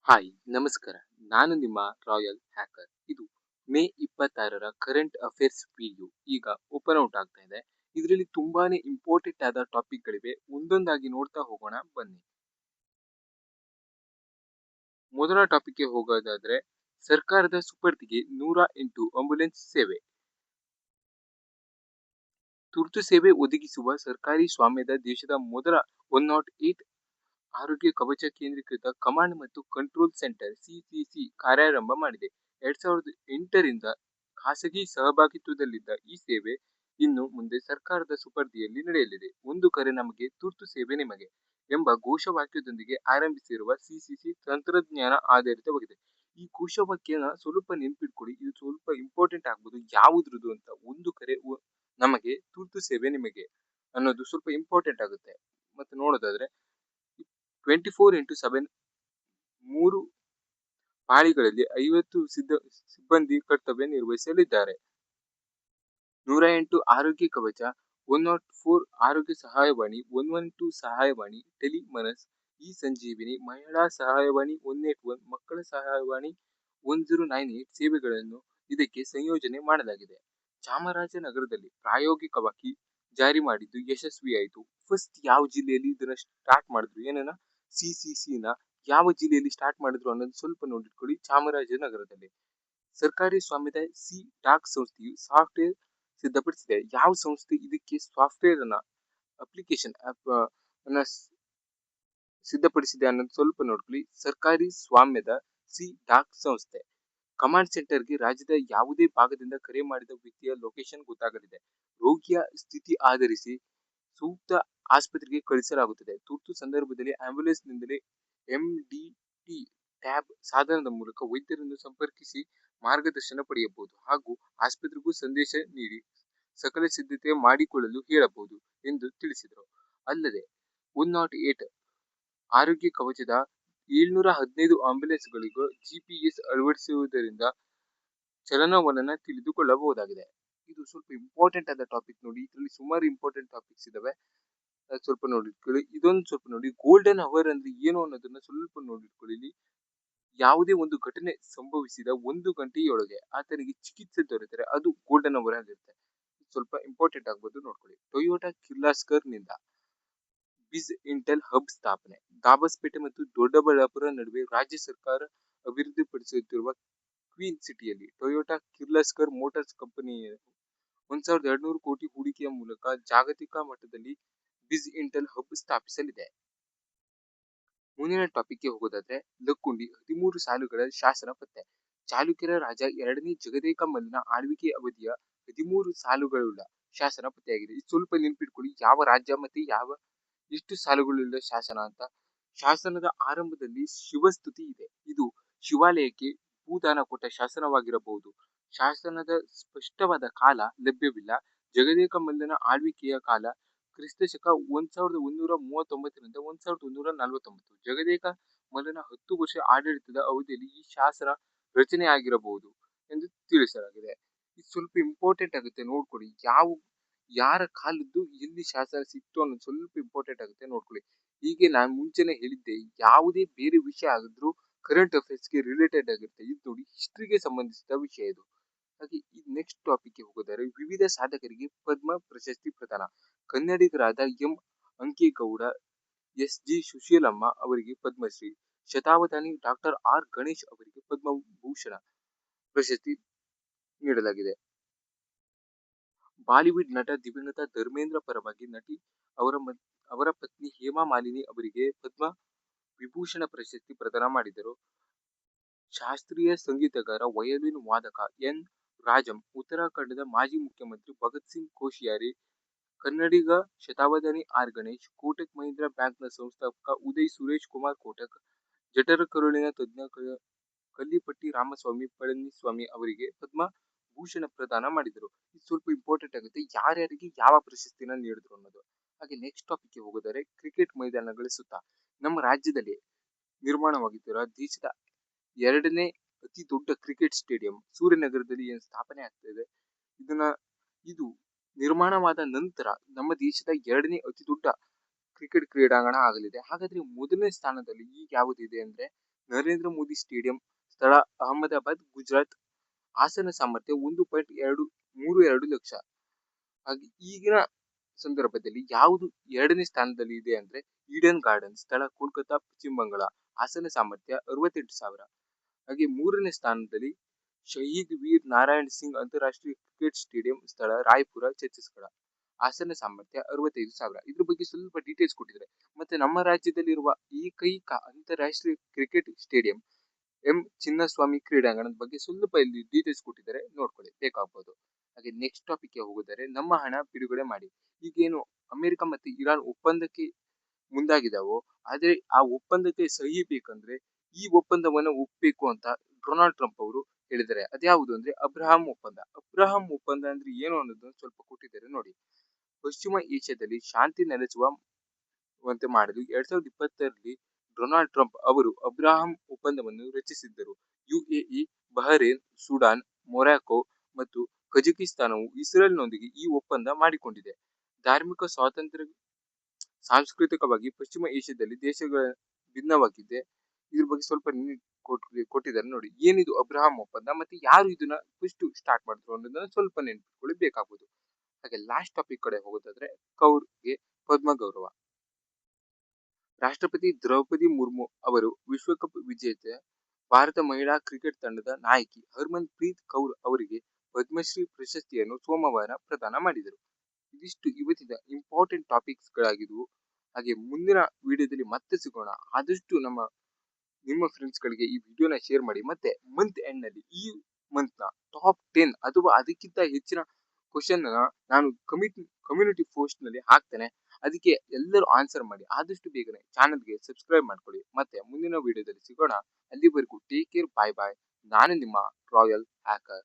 Hi ನಮಸ್ಕಾರ. ನಾನು ನಿಮ್ಮ ರಾಯಲ್ ಹ್ಯಾಕರ್. ಇದು ಮೇ 26ರ ಕರೆಂಟ್ ಅಫೇರ್ಸ್ ವಿಡಿಯೋ ಈಗ ಓಪನ್ ಔಟ್ ಆಗ್ತಾ ಇದೆ. ಇದರಲ್ಲಿ ತುಂಬಾನೇ ಇಂಪಾರ್ಟೆಂಟ್ ಆದ ಟಾಪಿಕ್ಗಳಿವೆ. ಒಂದೊಂದಾಗಿ ನೋಡ್ತಾ ಹೋಗೋಣ ಬನ್ನಿ. ಮೊದಲ ಟಾಪಿಕ್ಗೆ ಹೋಗೋದಾದ್ರೆ ಸರ್ಕಾರದ ಸುಪರ್ದಿಗೆ 108 ಆಂಬ್ಯುಲೆನ್ಸ್ ಸೇವೆ. ತುರ್ತು ಸೇವೆ ಒದಗಿಸುವ ಸರ್ಕಾರಿ ಸ್ವಾಮ್ಯದ ದೇಶದ ಮೊದಲ 108 ಆರೋಗ್ಯ ಕವಚ ಕೇಂದ್ರೀಕೃತ ಕಮಾಂಡ್ ಮತ್ತು ಕಂಟ್ರೋಲ್ ಸೆಂಟರ್ ಸಿಸಿಸಿ ಕಾರ್ಯಾರಂಭ ಮಾಡಿದೆ. 2008ರಿಂದ ಖಾಸಗಿ ಸಹಭಾಗಿತ್ವದಲ್ಲಿದ್ದ ಈ ಸೇವೆ ಇನ್ನು ಮುಂದೆ ಸರ್ಕಾರದ ಸುಪರ್ದಿಯಲ್ಲಿ ನಡೆಯಲಿದೆ. ಒಂದು ಕರೆ ನಮಗೆ, ತುರ್ತು ಸೇವೆ ನಿಮಗೆ ಎಂಬ ಘೋಷವಾಕ್ಯದೊಂದಿಗೆ ಆರಂಭಿಸಿರುವ ಸಿಸಿಸಿ ತಂತ್ರಜ್ಞಾನ ಆಧಾರಿತವಾಗಿದೆ. ಈ ಘೋಷವಾಕ್ಯನ ಸ್ವಲ್ಪ ನೆನ್ಪಿಟ್ಕೊಳ್ಳಿ, ಇದು ಸ್ವಲ್ಪ ಇಂಪಾರ್ಟೆಂಟ್ ಆಗ್ಬೋದು. ಯಾವುದ್ರದ್ದು ಅಂತ, ಒಂದು ಕರೆ ನಮಗೆ, ತುರ್ತು ಸೇವೆ ನಿಮಗೆ ಅನ್ನೋದು ಸ್ವಲ್ಪ ಇಂಪಾರ್ಟೆಂಟ್ ಆಗುತ್ತೆ. ಮತ್ತೆ ನೋಡೋದಾದ್ರೆ 24x7 3 ಪಾಳಿಗಳಲ್ಲಿ 50 ಸಿಬ್ಬಂದಿ ಕರ್ತವ್ಯ ನಿರ್ವಹಿಸಲಿದ್ದಾರೆ. 108 ಆರೋಗ್ಯ ಕವಚ, 104 ಆರೋಗ್ಯ ಸಹಾಯವಾಣಿ, 112 ಸಹಾಯವಾಣಿ, ಟೆಲಿಮನಸ್, ಇ ಸಂಜೀವಿನಿ, ಮಹಿಳಾ ಸಹಾಯವಾಣಿ 181, ಮಕ್ಕಳ ಸಹಾಯವಾಣಿ 1098 ಸೇವೆಗಳನ್ನು ಇದಕ್ಕೆ ಸಂಯೋಜನೆ ಮಾಡಲಾಗಿದೆ. ಚಾಮರಾಜನಗರದಲ್ಲಿ ಪ್ರಾಯೋಗಿಕವಾಗಿ ಜಾರಿ ಮಾಡಿದ್ದು ಯಶಸ್ವಿಯಾಯಿತು. ಫಸ್ಟ್ ಯಾವ ಜಿಲ್ಲೆಯಲ್ಲಿ ಇದನ್ನ ಸ್ಟಾರ್ಟ್ ಮಾಡಿದ್ರು, ಏನನ್ನ ಸಿಸಿಸಿನ ಯಾವ ಜಿಲ್ಲೆಯಲ್ಲಿ ಸ್ಟಾರ್ಟ್ ಮಾಡಿದ್ರು ಅನ್ನೋದು ಸ್ವಲ್ಪ ನೋಡಿಟ್ಕೊಳ್ಳಿ. ಚಾಮರಾಜನಗರದಲ್ಲಿ ಸರ್ಕಾರಿ ಸ್ವಾಮ್ಯದ ಸಿ ಡಾಕ್ ಸಂಸ್ಥೆಯು ಸಾಫ್ಟ್ವೇರ್ ಸಿದ್ಧಪಡಿಸಿದೆ. ಯಾವ ಸಂಸ್ಥೆ ಇದಕ್ಕೆ ಸಾಫ್ಟ್ವೇರ್ ಅನ್ನ ಅಪ್ಲಿಕೇಶನ್ ಅನ್ನ ಸಿದ್ಧಪಡಿಸಿದೆ ಅನ್ನೋದು ಸ್ವಲ್ಪ ನೋಡ್ಕೊಳ್ಳಿ. ಸರ್ಕಾರಿ ಸ್ವಾಮ್ಯದ ಸಿ ಡಾಕ್ ಸಂಸ್ಥೆ. ಕಮಾಂಡ್ ಸೆಂಟರ್ಗೆ ರಾಜ್ಯದ ಯಾವುದೇ ಭಾಗದಿಂದ ಕರೆ ಮಾಡಿದ ವ್ಯಕ್ತಿಯ ಲೊಕೇಶನ್ ಗೊತ್ತಾಗಲಿದೆ. ರೋಗಿಯ ಸ್ಥಿತಿ ಆಧರಿಸಿ ಸೂಕ್ತ ಆಸ್ಪತ್ರೆಗೆ ಕಳಿಸಲಾಗುತ್ತದೆ. ತುರ್ತು ಸಂದರ್ಭದಲ್ಲಿ ಆಂಬ್ಯುಲೆನ್ಸ್ನಿಂದಲೇ ಎಂಡಿಟಿ ಟ್ಯಾಬ್ ಸಾಧನದ ಮೂಲಕ ವೈದ್ಯರನ್ನು ಸಂಪರ್ಕಿಸಿ ಮಾರ್ಗದರ್ಶನ ಪಡೆಯಬಹುದು ಹಾಗೂ ಆಸ್ಪತ್ರೆಗೂ ಸಂದೇಶ ನೀಡಿ ಸಕಲ ಸಿದ್ಧತೆ ಮಾಡಿಕೊಳ್ಳಲು ಹೇಳಬಹುದು ಎಂದು ತಿಳಿಸಿದರು. ಅಲ್ಲದೆ 108 ಆರೋಗ್ಯ ಕವಚದ 715 ಆಂಬ್ಯುಲೆನ್ಸ್ಗಳಿಗೂ ಜಿಪಿಎಸ್ ಅಳವಡಿಸುವುದರಿಂದ ಚಲನವಲನ ತಿಳಿದುಕೊಳ್ಳಬಹುದಾಗಿದೆ. ಇದು ಸ್ವಲ್ಪ ಇಂಪಾರ್ಟೆಂಟ್ ಆದ ಟಾಪಿಕ್ ನೋಡಿ. ಇದರಲ್ಲಿ ಸುಮಾರು ಇಂಪಾರ್ಟೆಂಟ್ ಟಾಪಿಕ್ಸ್ ಇದಾವೆ, ಸ್ವಲ್ಪ ನೋಡಿಟ್ಕೊಳ್ಳಿ. ಇದೊಂದು ಸ್ವಲ್ಪ ನೋಡಿ. ಗೋಲ್ಡನ್ ಅವರ್ ಅಂದ್ರೆ ಏನು ಅನ್ನೋದನ್ನ ಸ್ವಲ್ಪ ನೋಡಿಟ್ಕೊಳ್ಳಿ. ಯಾವುದೇ ಒಂದು ಘಟನೆ ಸಂಭವಿಸಿದ 1 ಗಂಟೆಯೊಳಗೆ ಆತನಿಗೆ ಚಿಕಿತ್ಸೆ ದೊರೆತರೆ ಅದು ಗೋಲ್ಡನ್ ಅವರ್ ಆಗಿರುತ್ತೆ. ಸ್ವಲ್ಪ ಇಂಪಾರ್ಟೆಂಟ್ ಆಗ್ಬೋದು, ನೋಡ್ಕೊಳ್ಳಿ. ಟೊಯೋಟಾ ಕಿರ್ಲಾಸ್ಕರ್ ನಿಂದ ಬಿಸ್ ಇಂಟೆಲ್ ಹಬ್ ಸ್ಥಾಪನೆ. ದಾಬಸ್ಪೇಟೆ ಮತ್ತು ದೊಡ್ಡಬಳ್ಳಾಪುರ ನಡುವೆ ರಾಜ್ಯ ಸರ್ಕಾರ ಅಭಿವೃದ್ಧಿಪಡಿಸುತ್ತಿರುವ ಕ್ವೀನ್ ಸಿಟಿಯಲ್ಲಿ ಟೊಯೋಟಾ ಕಿರ್ಲಾಸ್ಕರ್ ಮೋಟಾರ್ಸ್ ಕಂಪನಿಯ 1200 ಕೋಟಿ ಹೂಡಿಕೆಯ ಮೂಲಕ ಜಾಗತಿಕ ಮಟ್ಟದಲ್ಲಿ ಬಿಸ್ ಇಂಟೆಲ್ ಹಬ್ ಸ್ಥಾಪಿಸಲಿದೆ. ಮುಂದಿನ ಟಾಪಿಕ್ಗೆ ಹೋಗೋದಾದ್ರೆ ಲಕ್ಕುಂಡಿ 13 ಸಾಲುಗಳ ಶಾಸನ ಪತ್ತೆ. ಚಾಲುಕ್ಯರ ರಾಜ 2ನೇ ಜಗದೇಕ ಮಲ್ಲನ ಆಳ್ವಿಕೆ ಅವಧಿಯ 13 ಸಾಲುಗಳುಳ್ಳ ಶಾಸನ ಪತ್ತೆಯಾಗಿದೆ. ಇದು ಸ್ವಲ್ಪ ನೆನ್ಪಿಟ್ಕೊಳ್ಳಿ, ಯಾವ ರಾಜ್ಯ ಮತ್ತೆ ಎಷ್ಟು ಸಾಲುಗಳುಳ್ಳ ಶಾಸನ ಅಂತ. ಶಾಸನದ ಆರಂಭದಲ್ಲಿ ಶಿವಸ್ತುತಿ ಇದೆ. ಇದು ಶಿವಾಲಯಕ್ಕೆ ಭೂದಾನ ಕೊಟ್ಟ ಶಾಸನವಾಗಿರಬಹುದು. ಶಾಸನದ ಸ್ಪಷ್ಟವಾದ ಕಾಲ ಲಭ್ಯವಿಲ್ಲ. ಜಗದೇಕ ಮಲ್ಲನ ಆಳ್ವಿಕೆಯ ಕಾಲ ಕ್ರಿಸ್ತಶಕ 1139ರಿಂದ 1149. ಜಗದೇಕ ಮಲ್ಲನ 10 ವರ್ಷ ಆಡಳಿತದ ಅವಧಿಯಲ್ಲಿ ಈ ಶಾಸನ ರಚನೆಯಾಗಿರಬಹುದು ಎಂದು ತಿಳಿಸಲಾಗಿದೆ. ಇದು ಸ್ವಲ್ಪ ಇಂಪಾರ್ಟೆಂಟ್ ಆಗುತ್ತೆ, ನೋಡ್ಕೊಳ್ಳಿ. ಯಾರ ಕಾಲದ್ದು ಎಲ್ಲಿ ಶಾಸನ ಸಿಕ್ತು ಅನ್ನೋದು ಸ್ವಲ್ಪ ಇಂಪಾರ್ಟೆಂಟ್ ಆಗುತ್ತೆ, ನೋಡ್ಕೊಳ್ಳಿ. ಹೀಗೆ ನಾನು ಮುಂಚೆನೆ ಹೇಳಿದ್ದೆ, ಯಾವುದೇ ಬೇರೆ ವಿಷಯ ಆಗಿದ್ರು ಕರೆಂಟ್ ಅಫೇರ್ಸ್ಗೆ ರಿಲೇಟೆಡ್ ಆಗಿರುತ್ತೆ. ಇದು ನೋಡಿ, ಹಿಸ್ಟ್ರಿಗೆ ಸಂಬಂಧಿಸಿದ ವಿಷಯ ಇದು. ಹಾಗೆ ಈ ನೆಕ್ಸ್ಟ್ ಟಾಪಿಕ್ಗೆ ಹೋಗೋದಾದ್ರೆ ವಿವಿಧ ಸಾಧಕರಿಗೆ ಪದ್ಮ ಪ್ರಶಸ್ತಿ ಪ್ರದಾನ. ಕನ್ನಡಿಗರಾದ M Ankegowda, S G Susheelamma ಅವರಿಗೆ ಪದ್ಮಶ್ರೀ, ಶತಾವಧಾನಿ ಡಾಕ್ಟರ್ ಆರ್ ಗಣೇಶ್ ಅವರಿಗೆ ಪದ್ಮಭೂಷಣ ಪ್ರಶಸ್ತಿ ನೀಡಲಾಗಿದೆ. ಬಾಲಿವುಡ್ ನಟ ದಿವಂಗತ ಧರ್ಮೇಂದ್ರ ಪರವಾಗಿ ನಟಿ ಅವರ ಪತ್ನಿ ಹೇಮಾ ಮಾಲಿನಿ ಅವರಿಗೆ ಪದ್ಮ ವಿಭೂಷಣ ಪ್ರಶಸ್ತಿ ಪ್ರದಾನ ಮಾಡಿದರು. ಶಾಸ್ತ್ರೀಯ ಸಂಗೀತಗಾರ, ವಯೋಲಿನ್ ವಾದಕ ಎನ್ ರಾಜಂ, ಉತ್ತರಾಖಂಡದ ಮಾಜಿ ಮುಖ್ಯಮಂತ್ರಿ ಭಗತ್ ಸಿಂಗ್ ಕೋಶಿಯಾರಿ, ಕನ್ನಡಿಗ ಶತಾವಧಾನಿ ಆರ್ ಗಣೇಶ್, ಕೋಟಕ್ ಮಹೀಂದ್ರಾ ಬ್ಯಾಂಕ್ನ ಸಂಸ್ಥಾಪಕ ಉದಯ್ ಸುರೇಶ್ ಕುಮಾರ್ ಕೋಟಕ್, ಜಠರ ಕರುಳಿನ ತಜ್ಞ ಕಲ್ಲಿಪಟ್ಟಿ ರಾಮಸ್ವಾಮಿ ಪಳನಿಸ್ವಾಮಿ ಅವರಿಗೆ ಪದ್ಮ ಭೂಷಣ ಪ್ರದಾನ ಮಾಡಿದರು. ಇದು ಸ್ವಲ್ಪ ಇಂಪಾರ್ಟೆಂಟ್ ಆಗುತ್ತೆ, ಯಾರ್ಯಾರಿಗೆ ಯಾವ ಪ್ರಶಸ್ತಿನ ನೀಡಿದ್ರು ಅನ್ನೋದು. ಹಾಗೆ ನೆಕ್ಸ್ಟ್ ಟಾಪಿಕ್ಗೆ ಹೋಗೋದಾದ್ರೆ ಕ್ರಿಕೆಟ್ ಮೈದಾನಗಳ ಸುತ್ತ. ನಮ್ಮ ರಾಜ್ಯದಲ್ಲಿ ನಿರ್ಮಾಣವಾಗಿದ್ದ ದೇಶದ 2ನೇ ಅತಿ ದೊಡ್ಡ ಕ್ರಿಕೆಟ್ ಸ್ಟೇಡಿಯಂ ಸೂರ್ಯನಗರದಲ್ಲಿ ಏನು ಸ್ಥಾಪನೆ ಆಗ್ತಾ ಇದೆ, ಇದು ನಿರ್ಮಾಣವಾದ ನಂತರ ನಮ್ಮ ದೇಶದ 2ನೇ ಅತಿ ದೊಡ್ಡ ಕ್ರಿಕೆಟ್ ಕ್ರೀಡಾಂಗಣ ಆಗಲಿದೆ. ಹಾಗಾದ್ರೆ ಮೊದಲನೇ ಸ್ಥಾನದಲ್ಲಿ ಈಗ ಯಾವುದಿದೆ ಅಂದ್ರೆ ನರೇಂದ್ರ ಮೋದಿ ಸ್ಟೇಡಿಯಂ, ಸ್ಥಳ ಅಹಮದಾಬಾದ್, ಗುಜರಾತ್. ಆಸನ ಸಾಮರ್ಥ್ಯ 1.32 ಲಕ್ಷ. ಹಾಗೆ ಈಗಿನ ಸಂದರ್ಭದಲ್ಲಿ ಯಾವುದು 2ನೇ ಸ್ಥಾನದಲ್ಲಿ ಇದೆ ಅಂದ್ರೆ ಈಡನ್ ಗಾರ್ಡನ್, ಸ್ಥಳ ಕೋಲ್ಕತ್ತಾ, ಪಶ್ಚಿಮ ಬಂಗಾಳ. ಆಸನ ಸಾಮರ್ಥ್ಯ 68,000. ಹಾಗೆ 3ನೇ ಸ್ಥಾನದಲ್ಲಿ ಶಹೀದ್ ವೀರ್ ನಾರಾಯಣ್ ಸಿಂಗ್ ಅಂತಾರಾಷ್ಟ್ರೀಯ ಕ್ರಿಕೆಟ್ ಸ್ಟೇಡಿಯಂ, ಸ್ಥಳ ರಾಯ್ಪುರ, ಛತ್ತೀಸ್ಗಢ. ಆಸನ ಸಾಮರ್ಥ್ಯ 65,000. ಇದ್ರ ಬಗ್ಗೆ ಸ್ವಲ್ಪ ಡೀಟೇಲ್ಸ್ ಕೊಟ್ಟಿದ್ದಾರೆ. ಮತ್ತೆ ನಮ್ಮ ರಾಜ್ಯದಲ್ಲಿರುವ ಏಕೈಕ ಅಂತಾರಾಷ್ಟ್ರೀಯ ಕ್ರಿಕೆಟ್ ಸ್ಟೇಡಿಯಂ ಎಂ ಚಿನ್ನಸ್ವಾಮಿ ಕ್ರೀಡಾಂಗಣದ ಬಗ್ಗೆ ಸ್ವಲ್ಪ ಇಲ್ಲಿ ಡೀಟೇಲ್ಸ್ ಕೊಟ್ಟಿದ್ದಾರೆ, ನೋಡ್ಕೊಳ್ಳಿ, ಬೇಕಾಗಬಹುದು. ಹಾಗೆ ನೆಕ್ಸ್ಟ್ ಟಾಪಿಕ್ ಹೋಗಿದರೆ ನಮ್ಮ ಹಣ ಬಿಡುಗಡೆ ಮಾಡಿ. ಈಗೇನು ಅಮೆರಿಕ ಮತ್ತೆ ಇರಾನ್ ಒಪ್ಪಂದಕ್ಕೆ ಮುಂದಾಗಿದಾವೋ, ಆದ್ರೆ ಆ ಒಪ್ಪಂದಕ್ಕೆ ಸಹಿ ಬೇಕಂದ್ರೆ ಈ ಒಪ್ಪಂದವನ್ನು ಒಪ್ಪಬೇಕು ಅಂತ ಡೊನಾಲ್ಡ್ ಟ್ರಂಪ್ ಅವರು ಹೇಳಿದ್ದಾರೆ. ಅದ್ಯಾವುದು ಅಂದ್ರೆ ಅಬ್ರಹಾಂ ಒಪ್ಪಂದ. ಅಬ್ರಹಾಂ ಒಪ್ಪಂದ ಅಂದ್ರೆ ಏನು ಅನ್ನೋದನ್ನ ಸ್ವಲ್ಪ ಕೊಟ್ಟಿದ್ದಾರೆ ನೋಡಿ. ಪಶ್ಚಿಮ ಏಷ್ಯಾದಲ್ಲಿ ಶಾಂತಿ ನೆಲೆಸುವಂತೆ ಮಾಡಲು 2020ರಲ್ಲಿ ಡೊನಾಲ್ಡ್ ಟ್ರಂಪ್ ಅವರು ಅಬ್ರಹಾಂ ಒಪ್ಪಂದವನ್ನು ರಚಿಸಿದ್ದರು. ಯುಎಇ, ಬಹರೇನ್, ಸುಡಾನ್, ಮೊರಾಕೊ ಮತ್ತು ಕಜಕಿಸ್ತಾನವು ಇಸ್ರೇಲ್ನೊಂದಿಗೆ ಈ ಒಪ್ಪಂದ ಮಾಡಿಕೊಂಡಿದೆ. ಧಾರ್ಮಿಕ ಸ್ವಾತಂತ್ರ್ಯ, ಸಾಂಸ್ಕೃತಿಕವಾಗಿ ಪಶ್ಚಿಮ ಏಷ್ಯಾದಲ್ಲಿ ದೇಶಗಳ ಭಿನ್ನವಾಗಿದೆ. ಇದ್ರ ಬಗ್ಗೆ ಸ್ವಲ್ಪ ಕೊಟ್ಟಿದ್ದಾರೆ ನೋಡಿ. ಏನಿದು ಅಬ್ರಹಾಂ ಒಪ್ಪಂದ ಮತ್ತೆ ಯಾರು ಇದನ್ನ ಫಸ್ಟ್ ಸ್ಟಾರ್ಟ್ ಮಾಡಿದ್ರು ಅನ್ನೋದನ್ನ ಸ್ವಲ್ಪ ನೆನಪಿಟ್ಕೊಳ್ಳಿ, ಬೇಕಾಗಬಹುದು. ಹಾಗೆ ಲಾಸ್ಟ್ ಟಾಪಿಕ್ ಕಡೆ ಹೋಗೋದಾದ್ರೆ ಕೌರ್ಗೆ ಪದ್ಮ ಗೌರವ. ರಾಷ್ಟ್ರಪತಿ ದ್ರೌಪದಿ ಮುರ್ಮು ಅವರು ವಿಶ್ವಕಪ್ ವಿಜೇತೆ ಭಾರತ ಮಹಿಳಾ ಕ್ರಿಕೆಟ್ ತಂಡದ ನಾಯಕಿ ಹರ್ಮನ್ ಪ್ರೀತ್ ಕೌರ್ ಅವರಿಗೆ ಪದ್ಮಶ್ರೀ ಪ್ರಶಸ್ತಿಯನ್ನು ಸೋಮವಾರ ಪ್ರದಾನ ಮಾಡಿದರು. ಇದಿಷ್ಟು ಇವತ್ತಿನ ಇಂಪಾರ್ಟೆಂಟ್ ಟಾಪಿಕ್ಸ್ ಗಳಾಗಿದ್ವು. ಹಾಗೆ ಮುಂದಿನ ವಿಡಿಯೋದಲ್ಲಿ ಮತ್ತೆ ಸಿಗೋಣ. ಆದಷ್ಟು ನಿಮ್ಮ ಫ್ರೆಂಡ್ಸ್ ಗಳಿಗೆ ಈ ವಿಡಿಯೋನ ಶೇರ್ ಮಾಡಿ. ಮತ್ತೆ ಮಂತ್ ಎಂಡ್ ನಲ್ಲಿ ಈ ಮಂತ್ ನ ಟಾಪ್ 10 ಅಥವಾ ಅದಕ್ಕಿಂತ ಹೆಚ್ಚಿನ ಕ್ವಶನ್ ನಾನು ಕಮ್ಯುನಿಟಿ ಪೋಸ್ಟ್ ನಲ್ಲಿ ಹಾಕ್ತೇನೆ. ಅದಕ್ಕೆ ಎಲ್ಲರೂ ಆನ್ಸರ್ ಮಾಡಿ. ಆದಷ್ಟು ಬೇಗನೆ ಚಾನಲ್ಗೆ ಸಬ್ಸ್ಕ್ರೈಬ್ ಮಾಡ್ಕೊಳ್ಳಿ. ಮತ್ತೆ ಮುಂದಿನ ವಿಡಿಯೋದಲ್ಲಿ ಸಿಗೋಣ. ಅಲ್ಲಿವರೆಗೂ ಟೇಕ್ ಕೇರ್, ಬಾಯ್ ಬಾಯ್. ನಾನು ನಿಮ್ಮ ರಾಯಲ್ ಹ್ಯಾಕರ್.